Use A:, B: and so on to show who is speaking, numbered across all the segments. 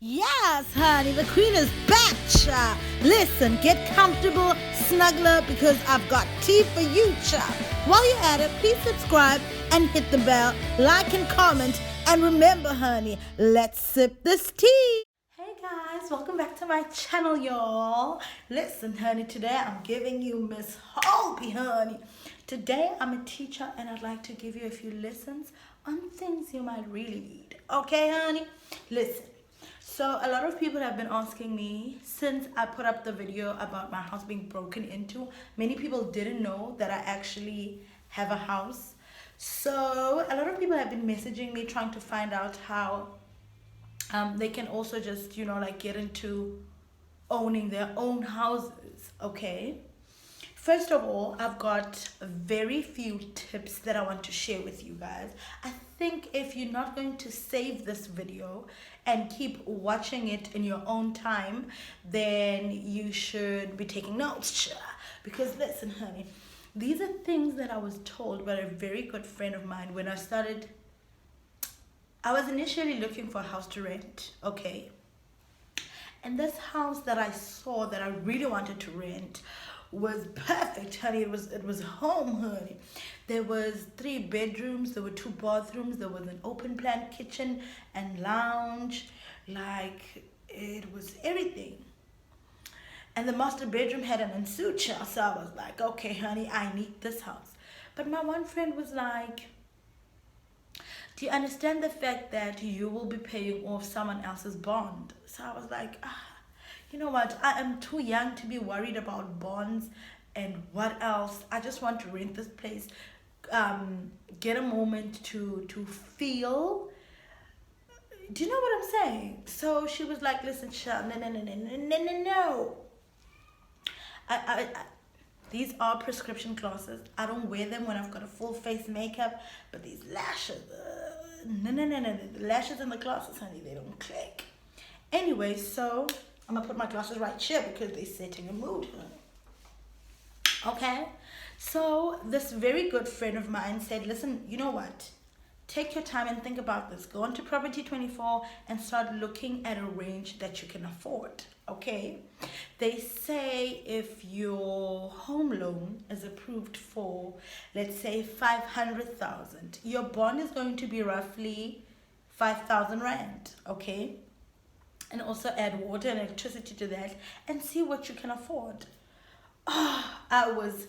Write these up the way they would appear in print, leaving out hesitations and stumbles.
A: Yes, honey, the queen is back, child. Listen, get comfortable, snuggle up, because I've got tea for you, child. While you're at it, please subscribe and hit the bell, like and comment, and remember, honey, let's sip this tea. Hey guys, welcome back to my channel, y'all. Listen, honey, today I'm giving you Miss Hopi, honey. Today I'm a teacher and I'd like to give you a few lessons on things you might really need. Okay, honey? Listen. So a lot of people have been asking me since I put up the video about my house being broken into. Many people didn't know that I actually have a house. So a lot of people have been messaging me trying to find out how they can also just, like get into owning their own houses, okay? First of all, I've got very few tips that I want to share with you guys. I think if you're not going to save this video and keep watching it in your own time, then you should be taking notes. Because listen, honey, these are things that I was told by a very good friend of mine when I was initially looking for a house to rent, okay? And this house that I saw that I really wanted to rent was perfect, honey. It was home, honey. There was 3 bedrooms, there were 2 bathrooms, there was an open plan kitchen and lounge. Like, it was everything. And the master bedroom had an ensuite, so I was like, okay, honey, I need this house. But my one friend was like, do you understand the fact that you will be paying off someone else's bond? So I was like, you know what? I am too young to be worried about bonds and what else. I just want to rent this place, get a moment to feel. Do you know what I'm saying? So she was like, listen, child, no. I these are prescription glasses. I don't wear them when I've got a full face makeup, but these lashes, no. The lashes and the glasses, honey, they don't click. Anyway, so I'm gonna put my glasses right here because they're setting a mood, honey. Okay? So this very good friend of mine said, listen, you know what? Take your time and think about this. Go onto Property 24 and start looking at a range that you can afford. Okay? They say if your home loan is approved for, let's say, 500,000, your bond is going to be roughly 5,000 rand. Okay? And also add water and electricity to that and see what you can afford. I was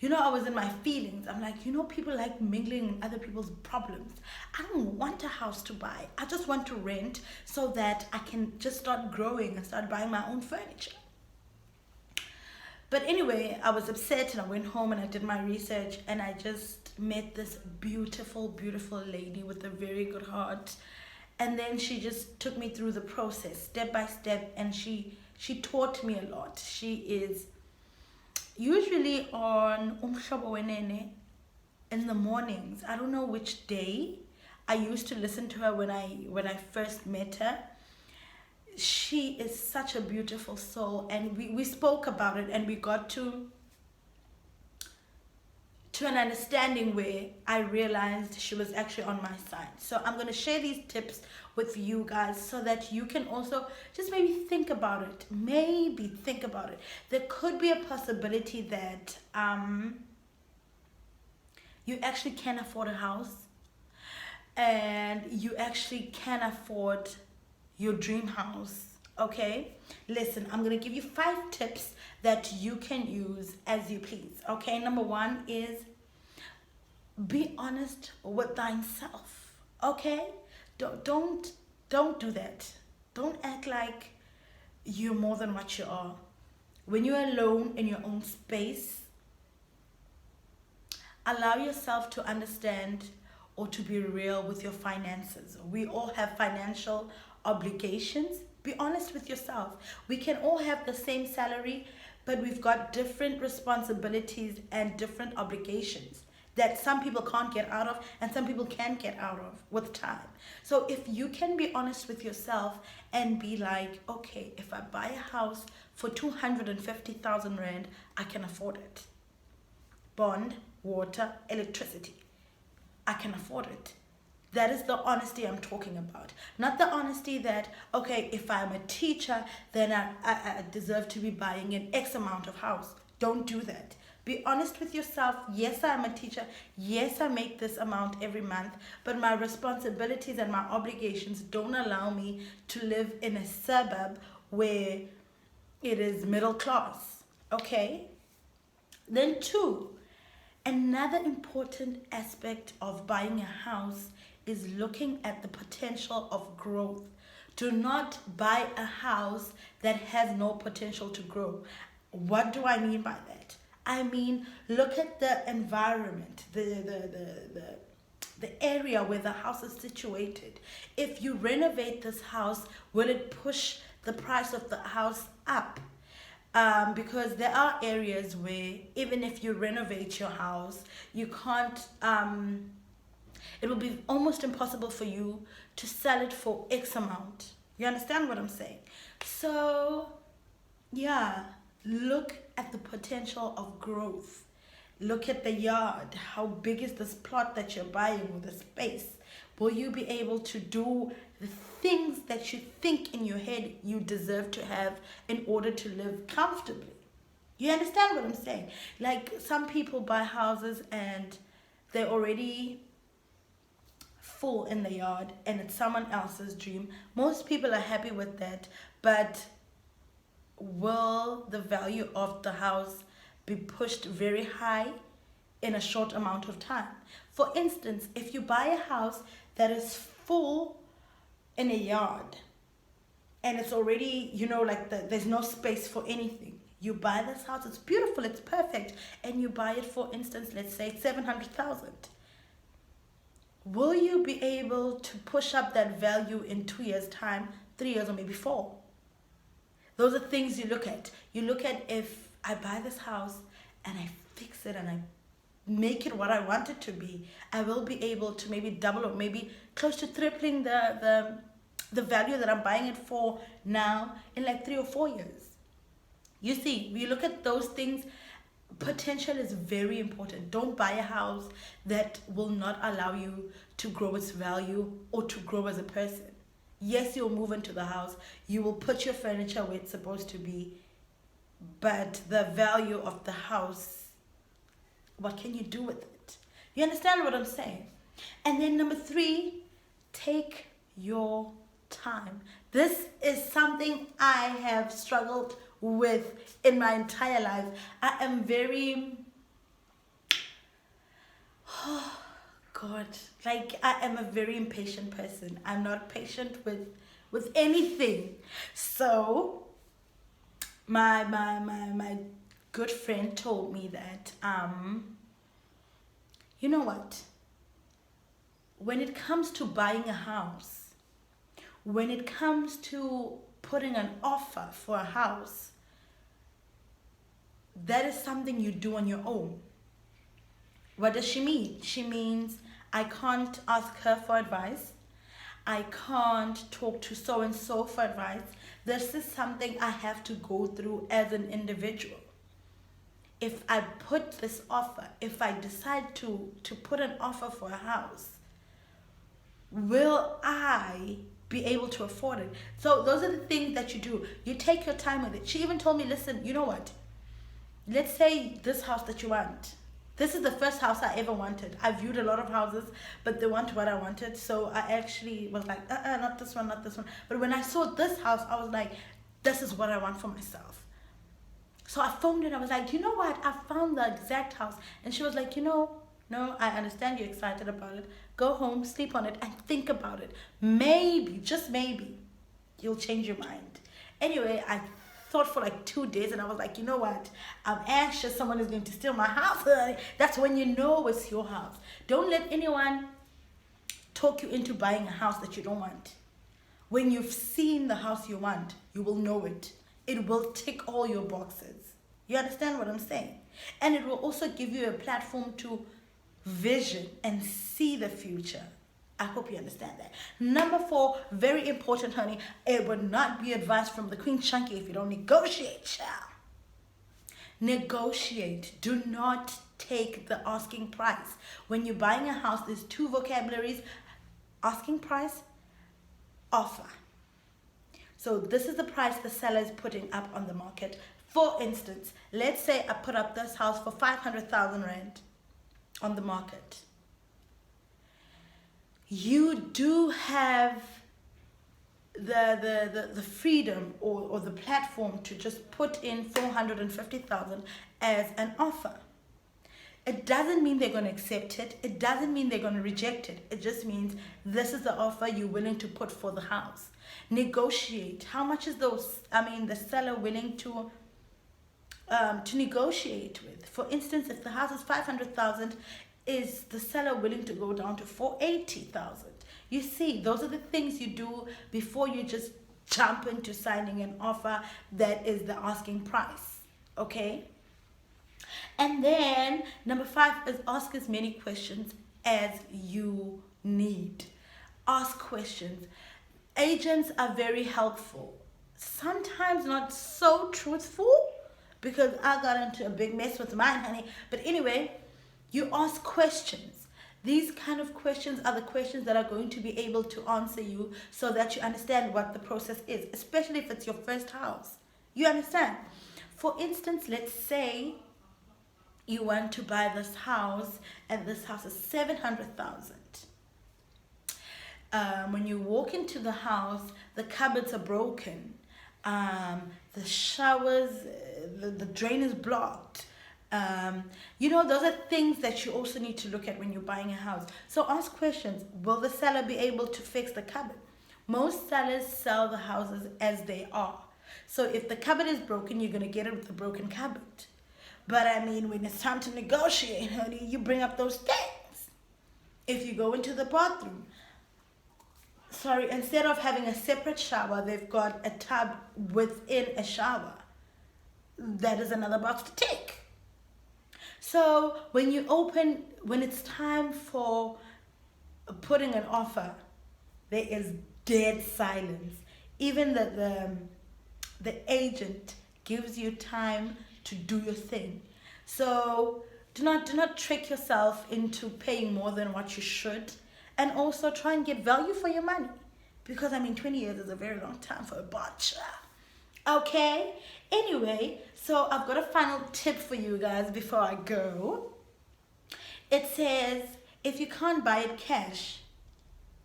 A: in my feelings. I'm like, people like mingling in other people's problems. I don't want a house to buy. I just want to rent so that I can just start growing and start buying my own furniture. But anyway, I was upset and I went home and I did my research and I just met this beautiful, beautiful lady with a very good heart. And then she just took me through the process step by step and she taught me a lot. She is usually on Umhlobo Wenene in the mornings. I don't know which day. I used to listen to her when I first met her. She is such a beautiful soul, and we spoke about it and we got to an understanding where I realized she was actually on my side. So I'm going to share these tips with you guys so that you can also just maybe think about it. Maybe think about it. There could be a possibility that you actually can afford a house and you actually can afford your dream house. Okay, listen, I'm gonna give you 5 tips that you can use as you please. Okay, number 1 is be honest with thyself. Okay, don't do that. Don't act like you're more than what you are. When you're alone in your own space, allow yourself to understand or to be real with your finances. We all have financial obligations. Be honest with yourself. We can all have the same salary, but we've got different responsibilities and different obligations that some people can't get out of and some people can get out of with time. So if you can be honest with yourself and be like, okay, if I buy a house for 250,000 rand, I can afford it. Bond, water, electricity. I can afford it. That is the honesty I'm talking about. Not the honesty that, okay, if I'm a teacher, then I deserve to be buying an X amount of house. Don't do that. Be honest with yourself. Yes, I'm a teacher. Yes, I make this amount every month, but my responsibilities and my obligations don't allow me to live in a suburb where it is middle class. Okay? Then, two, another important aspect of buying a house is looking at the potential of growth. Do not buy a house that has no potential to grow. What do I mean by that? I mean, look at the environment, the area where the house is situated. If you renovate this house, will it push the price of the house up? Because there are areas where even if you renovate your house, you can't, it will be almost impossible for you to sell it for X amount. You understand what I'm saying? So, yeah, look at the potential of growth. Look at the yard. How big is this plot that you're buying, or the space? Will you be able to do the things that you think in your head you deserve to have in order to live comfortably? You understand what I'm saying? Like, some people buy houses and they're already full in the yard and it's someone else's dream. Most people are happy with that, but will the value of the house be pushed very high in a short amount of time? For instance, if you buy a house that is full in a yard and it's already, like there's no space for anything. You buy this house, it's beautiful, it's perfect, and you buy it, for instance, let's say 700,000. Will you be able to push up that value in 2 years' time, 3 years, or maybe 4? Those are things you look at. You look at, if I buy this house and I fix it and I make it what I want it to be, I will be able to maybe double or maybe close to tripling the value that I'm buying it for now in like 3 or 4 years. You see, we look at those things. Potential is very important. Don't buy a house that will not allow you to grow its value or to grow as a person. Yes, you'll move into the house. You will put your furniture where it's supposed to be. But the value of the house, what can you do with it? You understand what I'm saying? And then number 3, take your time. This is something I have struggled with in my entire life. I am very, oh God, like I am a very impatient person. I'm not patient with anything. So my good friend told me that you know what? When it comes to buying a house, when it comes to putting an offer for a house, that is something you do on your own. What does she mean? She means I can't ask her for advice. I can't talk to so and so for advice. This is something I have to go through as an individual. If I put this offer, if I decide to put an offer for a house, will I be able to afford it? So those are the things that you do. You take your time with it. She even told me, listen, you know what? Let's say this house that you want. This is the first house I ever wanted. I viewed a lot of houses, but they weren't what I wanted. So I actually was like, not this one, not this one. But when I saw this house, I was like, this is what I want for myself. So I phoned her and I was like, you know what? I found the exact house. And she was like, no, I understand you're excited about it. Go home, sleep on it, and think about it. Maybe, just maybe, you'll change your mind. Anyway, I thought for like 2 days and I was like, you know what? I'm anxious someone is going to steal my house. That's when you know it's your house. Don't let anyone talk you into buying a house that you don't want. When you've seen the house you want, you will know it. It will tick all your boxes. You understand what I'm saying? And it will also give you a platform to vision and see the future. I hope you understand that. Number 4, very important, honey. It would not be advice from the Queen Chunky if you don't negotiate, child. Negotiate. Do not take the asking price. When you're buying a house, there's 2 vocabularies. asking price, offer. So this is the price the seller is putting up on the market. For instance, let's say I put up this house for 500,000 rand on the market. You do have the freedom or the platform to just put in 450,000 as an offer. It doesn't mean they're going to accept it. It doesn't mean they're going to reject it. It just means this is the offer you're willing to put for the house. Negotiate. How much is the seller willing to negotiate with? For instance, if the house is 500,000, is the seller willing to go down to 480,000? You see, those are the things you do before you just jump into signing an offer that is the asking price. Okay? And then number 5 is ask as many questions as you need. Ask questions. Agents are very helpful. Sometimes not so truthful, because I got into a big mess with mine, honey. But anyway, you ask questions. These kind of questions are the questions that are going to be able to answer you so that you understand what the process is, especially if it's your first house. You understand? For instance, let's say you want to buy this house and this house is 700,000. When you walk into the house, the cupboards are broken. The showers, the drain is blocked. Those are things that you also need to look at when you're buying a house. So ask questions. Will the seller be able to fix the cupboard? Most sellers sell the houses as they are. So if the cupboard is broken, you're going to get it with a broken cupboard. But when it's time to negotiate, honey, you bring up those things. If you go into the bathroom, instead of having a separate shower, they've got a tub within a shower. That is another box to tick. So when it's time for putting an offer, there is dead silence. Even the agent gives you time to do your thing. So do not trick yourself into paying more than what you should, and also try and get value for your money, because 20 years is a very long time for a butcher. Okay, anyway, so I've got a final tip for you guys before I go. It says, if you can't buy it cash,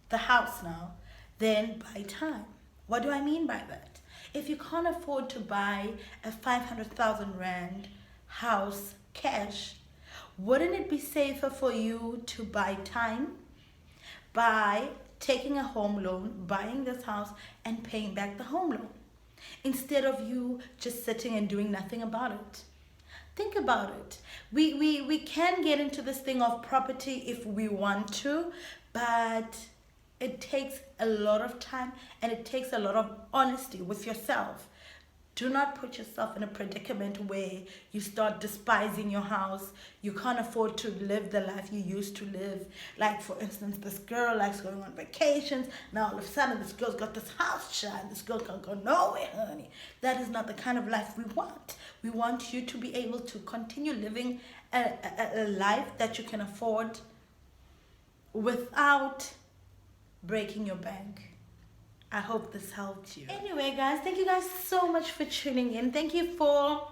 A: the house now, then buy time. What do I mean by that? If you can't afford to buy a 500,000 rand house cash, wouldn't it be safer for you to buy time by taking a home loan, buying this house and paying back the home loan, instead of you just sitting and doing nothing about it? Think about it. We can get into this thing of property if we want to, but it takes a lot of time and it takes a lot of honesty with yourself. Do not put yourself in a predicament where you start despising your house. You can't afford to live the life you used to live. Like, for instance, this girl likes going on vacations. Now all of a sudden this girl's got this house, child. This girl can't go nowhere, honey. That is not the kind of life we want. We want you to be able to continue living a life that you can afford without breaking your bank. I hope this helped you. Anyway, guys, thank you guys so much for tuning in. Thank you for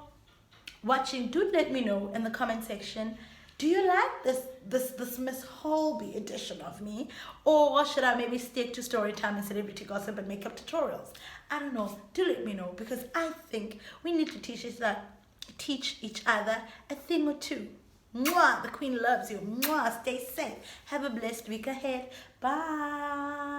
A: watching. Do let me know in the comment section, do you like this Miss Holby edition of me, or should I maybe stick to story time and celebrity gossip and makeup tutorials? I don't know. Do let me know, because I think we need to teach each other a thing or two. Mwah! The Queen loves you. Mwah! Stay safe. Have a blessed week ahead. Bye.